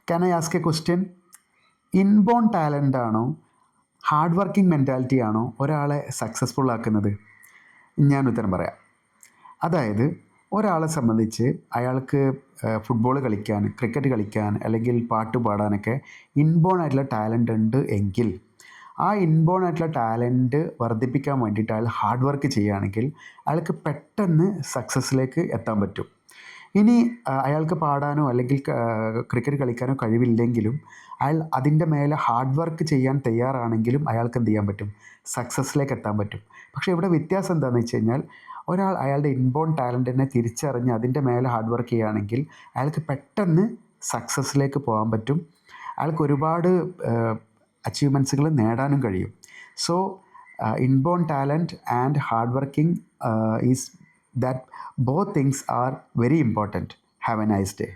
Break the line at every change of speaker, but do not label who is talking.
Can I ask A question? Inborn talent ആണോ hard working mentality ആണോ ഒരാളെ successful ആക്കുന്നത്? ഞാൻ ഉത്തരം പറയാം. അതായത് ഒരാളെ സംബന്ധിച്ച് അയാൾക്ക് ഫുട്ബോൾ കളിക്കാൻ, ക്രിക്കറ്റ് കളിക്കാൻ, അല്ലെങ്കിൽ പാട്ട് പാടാനൊക്കെ ഇൻബോൺ ആയിട്ടുള്ള ടാലൻ്റ് ഉണ്ട് എങ്കിൽ ആ ഇൻബോൺ ആയിട്ടുള്ള ടാലൻറ്റ് വർദ്ധിപ്പിക്കാൻ വേണ്ടിയിട്ട് അയാൾ ഹാർഡ് വർക്ക് ചെയ്യുകയാണെങ്കിൽ അയാൾക്ക് പെട്ടെന്ന് സക്സസ്സിലേക്ക് എത്താൻ പറ്റും. ഇനി അയാൾക്ക് പാടാനോ അല്ലെങ്കിൽ ക്രിക്കറ്റ് കളിക്കാനോ കഴിവില്ലെങ്കിലും അയാൾ അതിൻ്റെ മേലെ ഹാർഡ് വർക്ക് ചെയ്യാൻ തയ്യാറാണെങ്കിലും അയാൾക്ക് എന്ത് ചെയ്യാൻ പറ്റും? സക്സസ്സിലേക്ക് എത്താൻ പറ്റും. പക്ഷേ ഇവിടെ വ്യത്യാസം എന്താണെന്ന് വെച്ച് കഴിഞ്ഞാൽ ഒരാൾ അയാളുടെ ഇൻബോൺ ടാലൻറ്റിനെ തിരിച്ചറിഞ്ഞ് അതിൻ്റെ മേലെ ഹാർഡ് വർക്ക് ചെയ്യുകയാണെങ്കിൽ അയാൾക്ക് പെട്ടെന്ന് സക്സസ്സിലേക്ക് പോകാൻ പറ്റും. അയാൾക്ക് ഒരുപാട് അച്ചീവ്മെൻറ്റ്സുകൾ നേടാനും കഴിയും. So inborn talent and hard working is that both things are very important. Have a nice day.